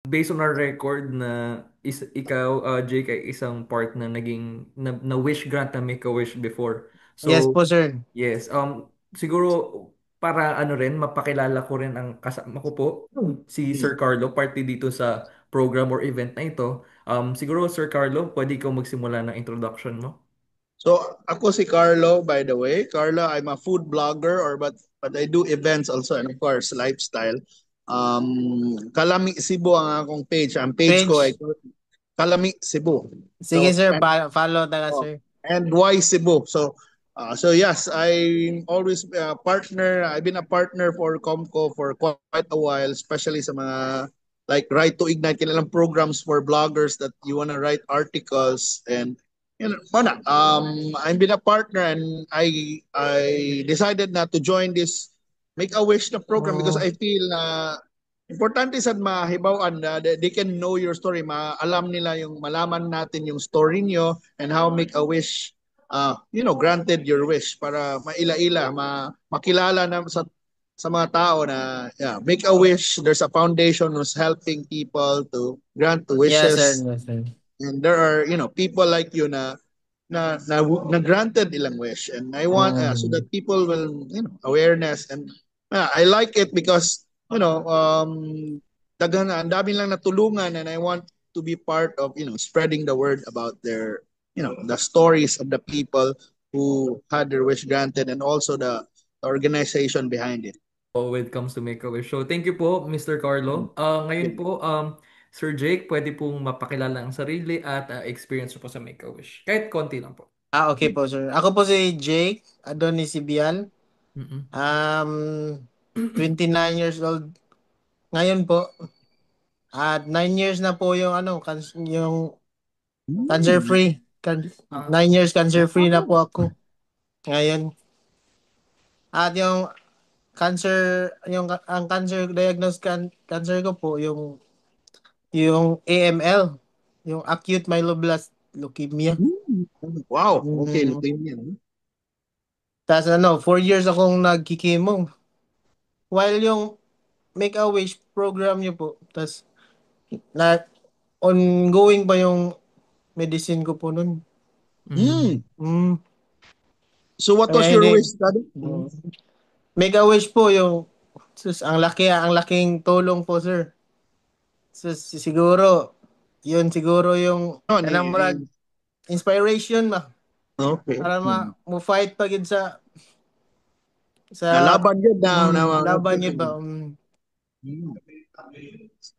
based on our record na ikaw, Jake, ay isang part na naging na wish grant na Make-A-Wish before. Yes So, po, sir. yes, siguro para ano rin mapakilala ko rin ang kasama ko po, si Mm. Sir Carlo, party dito sa program or event na ito. Siguro Sir Carlo, pwede ikaw magsimula ng introduction mo. So ako si Carlo, by the way. Carlo, I'm a food blogger, but I do events also, and of course lifestyle. Kalami Cebu ang akong page. Ang page ko ay Page. Kalami Cebu. Sige, So sir. Follow taga, oh, sir. and why Cebu? So yes, I'm always a partner. I've been a partner for Comco for quite a while, especially sa mga like Right to Ignite, kanilang programs for bloggers that you want to write articles and mana, I've been a partner and I decided na to join this Make a Wish na program because Oh, I feel na importante sad mahibawan na they can know your story, maalam nila yung malaman natin yung story nyo and how Make a Wish granted your wish para maila-ila, makilala na sa mga tao na yeah, Make a Wish, there's a foundation who's helping people to grant yes, sir. wishes Yes, sir. and there are people like you na granted ilang wish and I want so Um, that people will awareness and I like it because dagan ang dami lang natulungan and I want to be part of spreading the word about their the stories of the people who had their wish granted and also the organization behind it. When it comes to Make-A-Wish. So, thank you po, Mr. Carlo. Ngayon Yeah. po, Sir Jake, pwede pong mapakilala ang sarili at experience po sa Make-A-Wish. Kahit konti lang po. okay po, sir. Ako po si Jake Adonis Sibial. Mm-mm. 29 years old ngayon po. At 9 years na po yung yung cancer Mm. free. Ah, 9 years cancer free na Wow. po ako ngayon. At ang cancer diagnosed cancer ko po yung AML, yung acute myeloblast leukemia. Mm. Wow. Okay, Mm. leukemia. 4 years akong nagkikimo. While yung Make-A-Wish program niyo po, na ongoing pa yung medicine ko po nun. Mm. Mm. So what was Kaya your hindi, wish, Daddy? Mm. no. Make-A-Wish po ang laking tulong po, sir. Siguro, yun siguro yung, No, kanang murag, inspiration ba? okay. Para Mm. mo fight pa gid sa Nalaban yun na laban niyo ba? Mm.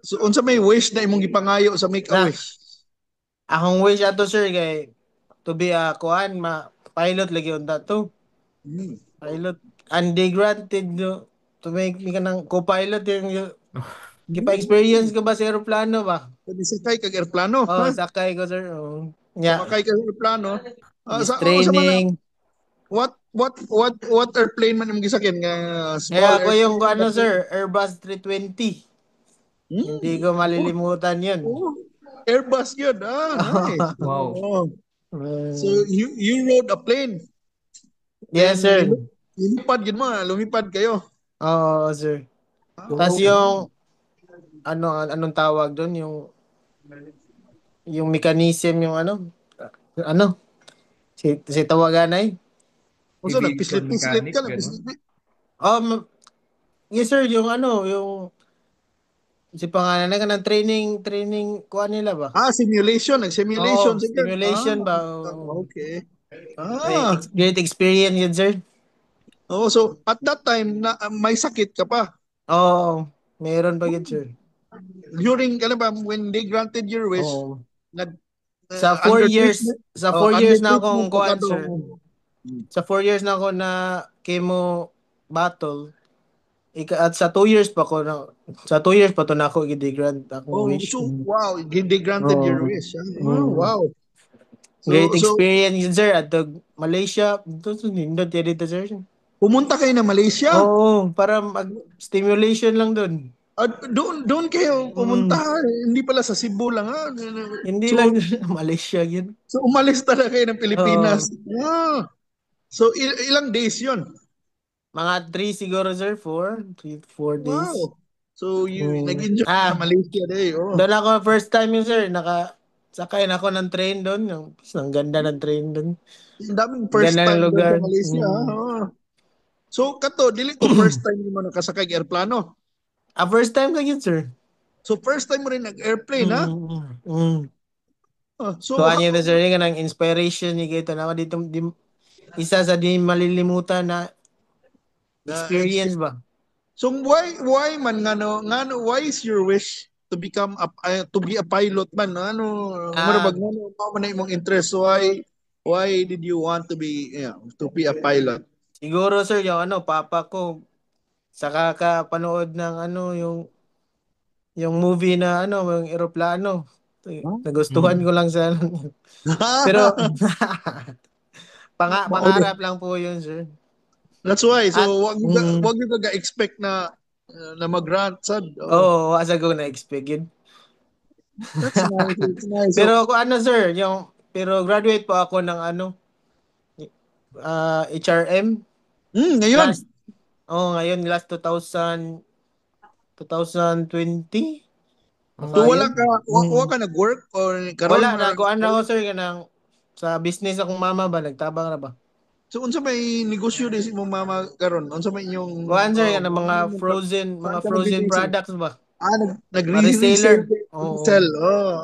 So unsa may wish na imong gipangayo sa Make a Na, Wish? akong wish ato, sir, kay to be a pilot lagi unta to. Mm. Pilot. And they granted to make me ka ng co-pilot yung Mm. kipa-experience ko ba sa aeroplano ba? Pwede sakay kag eroplano, Oh, ha? sakay ko, sir. Oh. Sumakay kag eroplano. This Sa man training. what airplane man imong gisakyan nga Kaya small ako yung airplane but sir, Airbus 320. Hindi mm. ko Oh, malilimutan yun. oh. Airbus yun. Nice. wow. Oh. So Mm. you rode a plane. Yes, Then sir. lumipad yun mo, lumipad kayo. Oo, sir. Tapos Oh, anong tawag doon? Yung mechanism, ano? Si tawagan ay? so Aviation nagpislit-pislit mechanic, ka, gano'n. nagpislit. Yes, sir. Si pangalan na ka ng training, kuha nila ba? Simulation, Oo, nag-simulation sila. stimulation ba? Oo. Okay. Ay, Ah, great experience yun, sir. so at that time na may sakit ka pa. Oo, meron pa yun, sir. During ano ba when they granted your wish, Oo. nag Sa four under years, treatment, sa 4 years under na akong treatment ka kuan, daw. sir. Sa 4 years na ako na chemo battle. At sa 2 years pa to na ako grant akong Oh, wish. so wow, they granted your Oo. wish. Oh, Mm. wow. Great So experience yun, sir. At Malaysia, nindot yan dito, sir. pumunta kayo na Malaysia. Oo, para mag-stimulation lang doon. Doon kayo pumunta, Mm. hindi pala sa Cebu lang ha. Hindi lang So Malaysia yun. so umalis talaga kayo ng Pilipinas. Oo. So ilang days 'yon? Mga 3 siguro, sir. 4. 3, 4 days. Wow. So you Mm. nag-enjoy sa Malaysia day. Oh. Doon ako first time yun, sir. Sakay na ako ng train doon. Ang ganda ng train doon. Ang daming Ang first ganda ng time doon lugar. sa Malaysia. Oh. So kato, dili ko first time mo nakasakay ng aeroplano. First time ko yun, sir. So first time mo rin nag-airplane, ha? Mm. Mm. So Kuha how, niyo ito, sir. Yung ng inspiration ni Kito na ako dito. Isa sa di malilimutan na na experience ba? so why man ngano why is your wish to become to be a pilot man ano Ah, marabag ngano mao man na imong interest so why did you want to be to be a pilot. siguro, sir, yung papa ko, sa kakapanood ng yung movie na yung eroplano. Nagustuhan Mm. ko lang sa pero pangarap lang po yun, sir. That's why At, so wag you ka expect na mag-grant sad oh. oo, asa ko na-expect yun. That's nice, it's nice so Pero kung sir, pero graduate po ako ng HRM ngayon last, ngayon last 2020. so Baka wala yun. ka wa ka nag-work or karon Wala, nakuan na ako, sir, sa business akong mama ba, nagtabang na ba? so unsa may negosyo din si imong mama karon unsa may inyong Kuan, sir, ano yung mga saan ka frozen nagbi-base products ba? Mga nagre-resell reseller. Oo. sell oh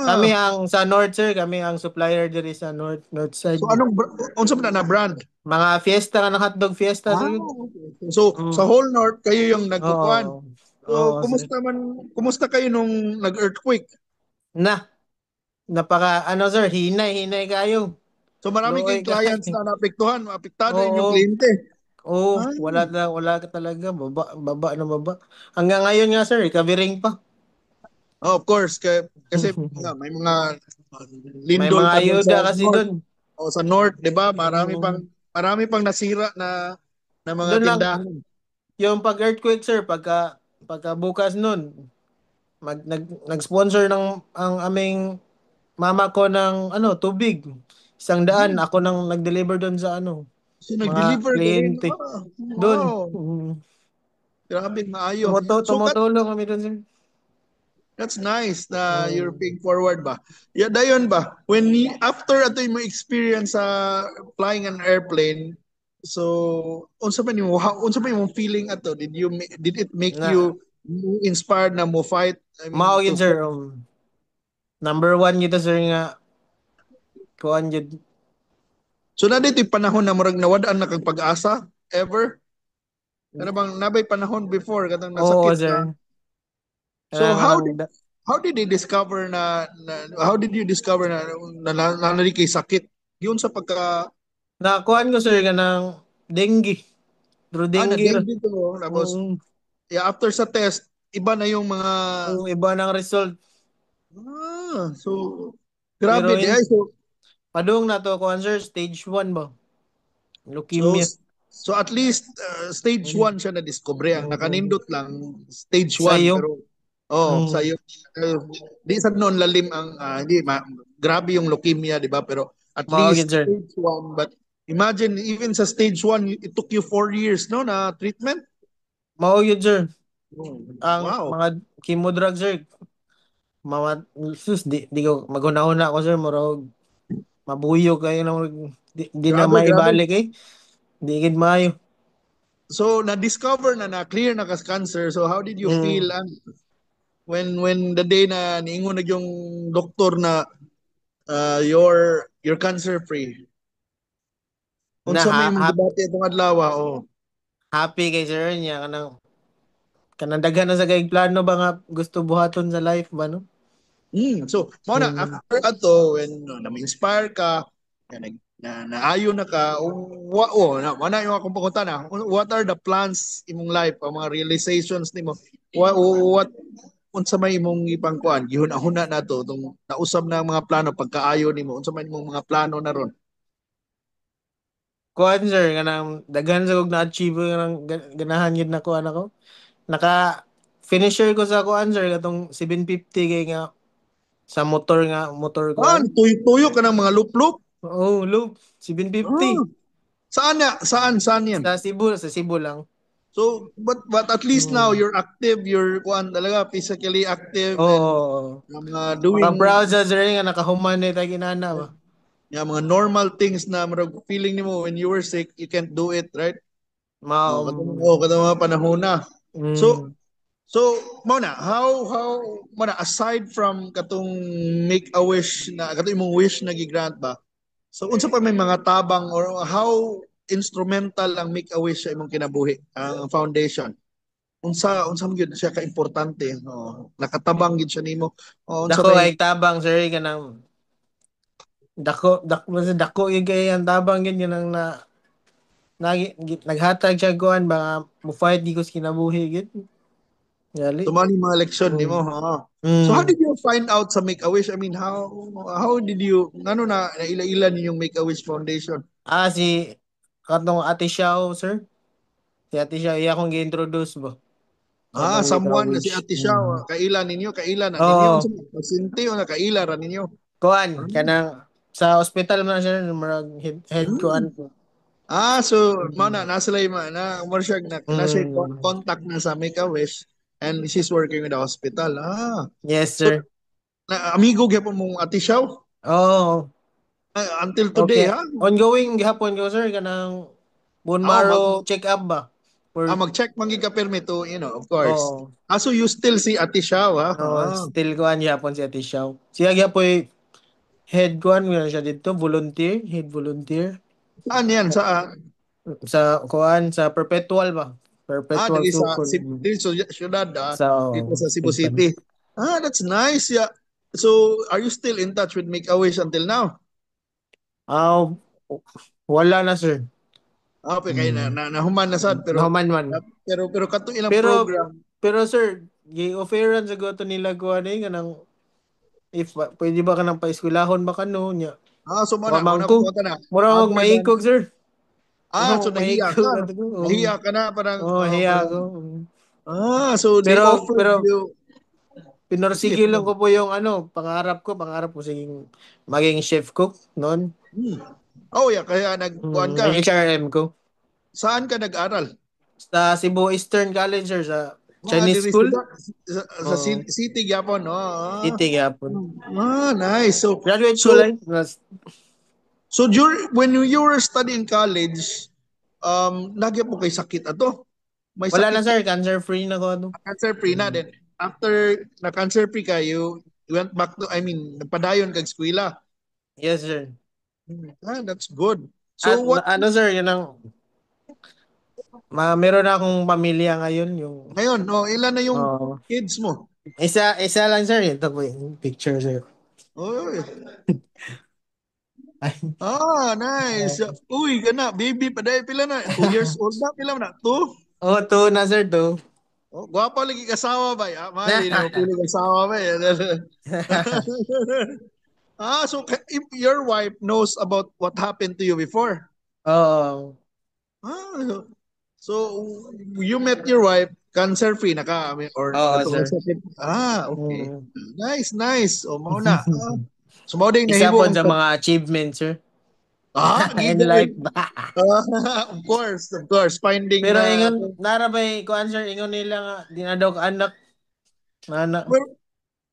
Kami ang sa North, sir, kami ang supplier diri sa North so side. anong unsa man na brand Mga fiesta ka ng hotdog fiesta, sir. okay. So sa Mm. whole north kayo yung nagkukuan Oo. so Oo, sir. kumusta kayo nung nag-earthquake Na, sir, hinay kayo. so marami Luoy kayong clients kayo. na naapektuhan apektado inyong Oo. kliyente Oo, ah wala ka talaga. Baba. Hanggang ngayon nga, sir, recovering pa. oh, of course kasi may mga May lindol mga pa doon ayuda sa kasi north doon. o sa north 'di ba Mm. marami pang nasira na mga Doon lang, tindahan. yung pag-earthquake, sir, pagka bukas nun, nag-sponsor ang aming mama ko ng tubig. 100, ako nang nag-deliver doon sa So mga nag-deliver ka rin. kliyente. Doon. Wow. Grabe maayo. So Tumutulong kami doon, sir. that's nice na you're Mm. paying forward ba. Yeah, dayon ba. After ato mo experience sa flying an airplane, so unsa man yung feeling ato? Did it make Na, you inspired na mo fight? I mao mean yun, to sir. Number one kita, sir, nga kuan yun. so na dito panahon na murag nawadaan na kag pag-asa ever? Ano bang nabay panahon before katong Oo, nasakit ka? sir. So Kanang, how did they discover how did you discover na kay sakit? Yun sa pagka nakuan ko, sir, kanang dengue. Through na dengue ra. dengue to tapos Mm. yeah, after sa test iba na yung mga Yung iba ng result. so Pero grabe di ay so padung na to, kuan, sir, stage 1 ba? so Leukemia. so at least stage Mm. 1 siya na discover ang Mm. nakanindot lang stage 1 Sa'yo. pero oh Mm. sayo di sa noon lalim ang grabe yung leukemia di ba pero at Maugid, least sir. stage 1 but imagine even sa stage 1 it took you 4 years no na treatment. Maugid, sir. Oh, Ang wow. mga chemo drugs, sir. Mga, di ko, maghuna-huna ako, sir. Murag, mabuyo kayo na, di na Grabe. maibalik eh. Di gid maayo. So na-discover na clear na kas cancer. So how did you feel Mm. when the day na niingon na yung doktor na you're cancer free? Na Unsa may imong gibati atong adlaw oh. happy kay sir niya kanang daghan na sa kay plano ba nga gusto buhaton sa life ba, no? So, mo na Mm. after ato when na-inspire ka, naayo na ka, mo na yung akong pangutana, what are the plans imong life, ang mga realizations nimo? What unsa may imong ipangkuan? Gihuna-huna na to, tong nausab na ang mga plano pagkaayo nimo. Unsa may imong mga plano na ron? Kuan, sir, kanang daghan sa kog na-achieve kanang ganahan yun na kuan ako. Naka finisher ko sa kuan, sir, katong 750 kay nga sa motor kuan. Tuyo ka ng mga loop-loop? Oh, loop 750. Ah, saan yan? Sa Cebu lang. So, but at least now Mm. you're active, you're kuan talaga physically active and Oo. doing Maka-proud sa sir nga nakahuman na tayo ginana ba. mga normal things na marag feeling nimo when you were sick, you can't do it, right? Mao. Katong mga panahon na. So, Mm. so mo na how mo na aside from katong make a wish na katong imong wish na gigrant ba. So unsa pa may mga tabang or how instrumental ang make a wish sa imong kinabuhi ang foundation? Unsa man gyud siya ka importante, nakatabang gid siya nimo. Unsa Dako may ay tabang sir kanang dako yung kay ang tabang yun yun ang naghatag siya kuan ba mo fight di ko sa kinabuhi gid. Gali. tumali mga leksyon nimo, Mm. So how Mm. did you find out sa Make a Wish? I mean, how did you ano na naila-ila ninyong Make a Wish Foundation? Si katong Ate Xiao sir. Si Ate Xiao iya akong gi-introduce ba. Katong Make a Someone na si Wish. Ate Shaw, Mm. kaila na ninyo unsa Oo. pasyente o nakaila ra ninyo? Kuan Ah, kanang sa ospital man siya marag head kuan hmm. ko. So mao Mm. na sila more siya na siya Mm. contact na sa Make a Wish and she's working with the hospital. Yes So sir. na amigo gyapon mong Ate Shaw Oh, until today, okay. ha? Ongoing gihapon ko sir kanang bone Oh, marrow check up ba. For mag-check man gid ka permit to, of course. oh, So you still see Ate Shaw, ha? no, still kuan gihapon si Ate Xiao. Siya gyapon head kuan nga siya dito volunteer, head volunteer Saan yan? sa kuan sa Perpetual ba. Perpetual Dili sa Sukul. dili sa syudad, Sa dito sa Cebu Hilton. City. That's nice. Yeah. So, are you still in touch with Make a Wish until now? Ah, wala na sir. Okay, kay Mm. nahuman na sad Nahuman man. pero kato ilang Pero program. sir, gi-offeran sa goto nila kuan nga nang if pwede ba ka nang paeskwelahon ba kano nya. So mo Wa na, man ko. mo na. Mura og Other than maikog sir. Mura so og maikog ato ko. nahiya ka na parang Hiya ko. so they offered Pero you. Sige. pinorsige lang ko po yung pangarap ko siging maging chef cook noon. Hmm. Yeah, kaya nagkuan ka. HRM ko. Saan ka nag-aral? Sa Cebu Eastern College sir sa Chinese Diri school. sa Oo. city gyapon, no? City gyapon. Nice. Graduate So ko lang. when you were studying college, lagi po kay sakit ato. May Wala na sakit ka, sir, cancer free na ko ano. cancer free na din. After na cancer free ka, you went back to, I mean, nagpadayon kag eskwela. Yes sir. That's good. At So what ano sir, yun ang meron na akong pamilya ngayon yung ngayon, ilan na yung oh, kids mo? isa lang sir, ito po yung picture sir. Oy. Ay, Nice. Uy, kana, baby pa dahil pila na? 2 years old na, pila na? 2? to na sir to. Gwapa lagi kasawa ba? Mali na mo pili kasawa ba? So if your wife knows about what happened to you before. Oo. So you met your wife cancer free na ka, I mean, or Oo katong sir. sakit. Okay. Mm. Nice. Mao na. So mao ding Isa nahimo po ang sa mga achievements sir. In given. life. Of course, finding Pero ingon narabay ko answer ingon nila nga di na daw ka anak. Anak. well,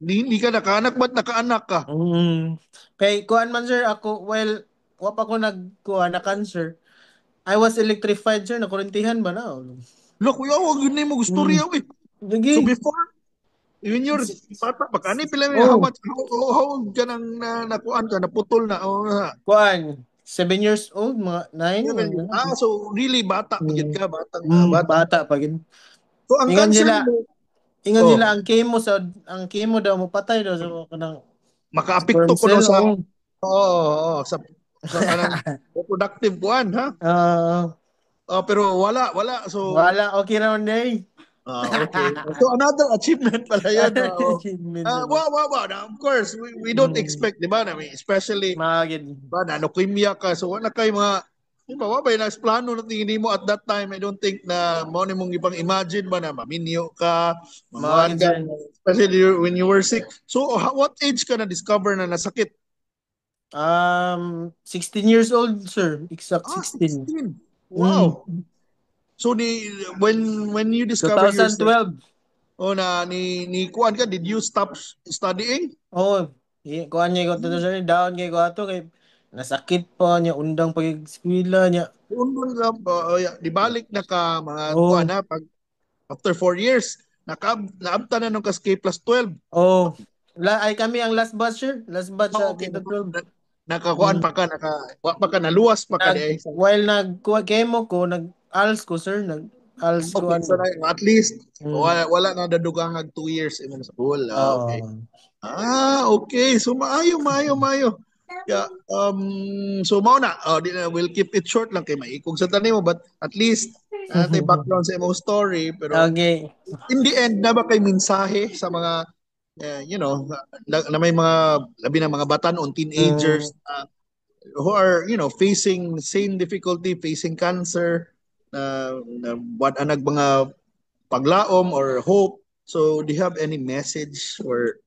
hindi ka nakaanak, ba't nakaanak ka? Kay kuan man sir ako wa pa ko nagkuha na cancer. I was electrified sir, nakurentihan ba na? Look, wag yun na mo gusto Mm. riyaw eh. So Sige. before, when you're bata pa, kani pila how Oh, much, how old ka nang nakuan ka, naputol na, kuan 7 years old, mga 9 7 mga years. So really bata pa gid mm. ka, bata. Bata pa gid. So ang Ingon cancer sila, mo, ingon oh, sila ang chemo daw mo patay daw sa kanang makaapekto sperm ko no cell. sa, Oh. sa kanang reproductive one, ha? Ah, Pero wala. So, wala okay naman day. okay. So another achievement pala yun. Achievement sila. Now, of course, we don't Mm. expect, di ba? I mean, especially, Magid. ba, na leukemia ka. So, wala kay mga, di ba, wabay na plano na tingin mo at that time, I don't think na mo ni mong ibang imagine ba na maminyo ka, mamuhan Magid ka, sir. especially when you were sick. So, what age ka na discover na nasakit? 16 years old sir, exact 16. 16. Mm. Wow. So when you discover yourself, 2012. oh na ni kuan ka, did you stop studying? Oh, kuan niya ko to sir, down kay ko ato kay nasakit pa niya undang pag eskwela niya. Unun lang yeah, di balik na ka mga kuan Oh, na pag after 4 years naabta na nung kas K plus 12. oh. Ay kami ang last batch sir, last batch Oh, sa okay, K-12. nakakuan Mm. pa ka, wa pa ka naluwas pa ka di Nag ay. while chemo ko, nag-ALS ko sir, nag-ALS ko Okay, so ano. at least Mm. wala na dadugang 2 years imong sa school. Ah, okay. Oo. Okay. So maayo. Yeah, so mao na, we'll keep it short lang kay maikog sa tanim mo, but at least tay background sa imong story, pero Okay. in the end na ba kay mensahe sa mga na may mga labi na mga batan-on Mm. teenagers who are facing the same difficulty, facing cancer, na what anag mga paglaom or hope. So do you have any message or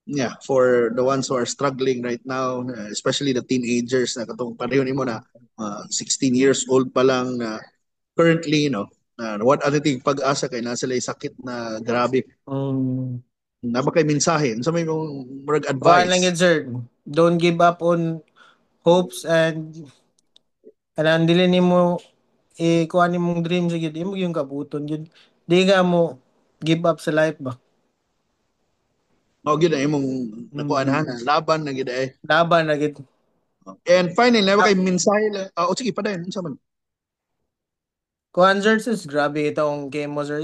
yeah, for the ones who are struggling right now, especially the teenagers na katong pareho nimo na 16 years old pa lang na currently, what other thing pag-asa kay nasa lay sakit na grabe. Mm. Na ba kay mensahe? Sa may mong murag Kuhaan lang advice? yun, sir. Don't give up on hopes and kanang dili nimo kuhaan nimong dreams gyud imo yung kabuton yun. Di ka mo give up sa life ba. Mao gyud ang imong nakuan Mm. laban na gyud eh. Laban na gyud. And finally, na ba kay mensahe? O sige pa din, unsa man? Kuhaan sir, sis, grabe itong chemo sir.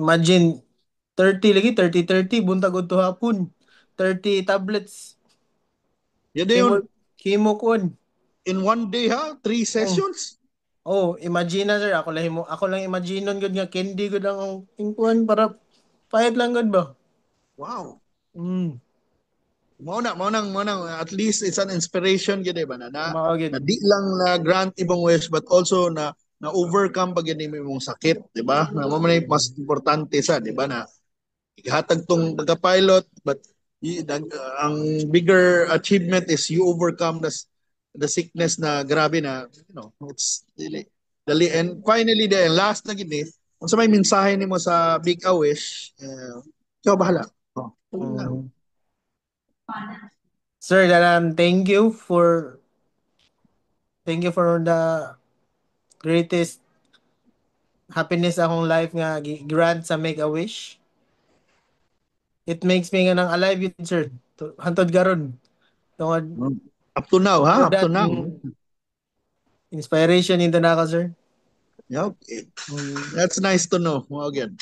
Imagine 30 lagi, 30 buntag to hapon. 30 tablets. Yun Chemo yun, chemo kuan. in one day ha, three Oh. sessions. Oh, imagine na sir, ako lang imagine nun gud nga candy gud ang ingkuan para pahit lang gud ba. Wow. Mm. Mo nang at least it's an inspiration gyud ba Mao gid. na di lang na grant ibang wish but also na overcome pag yun imong sakit, di ba? Na mo man yung mas importante sa, di ba, na ihatag tong pagka-pilot but ang bigger achievement is you overcome the sickness na grabe na, it's dali. And finally, the last na gini, kung sa may mensahe nimo sa Big A Wish, ikaw bahala. Oh. Mm. Sir, thank you for the greatest happiness akong life nga grant sa Make a Wish. It makes me nga nang alive yun, sir. Hantod karon. Tungod Up to now, ha? for Up to that now. inspiration into naka, sir. Yeah, okay. Mm. That's nice to know. Again.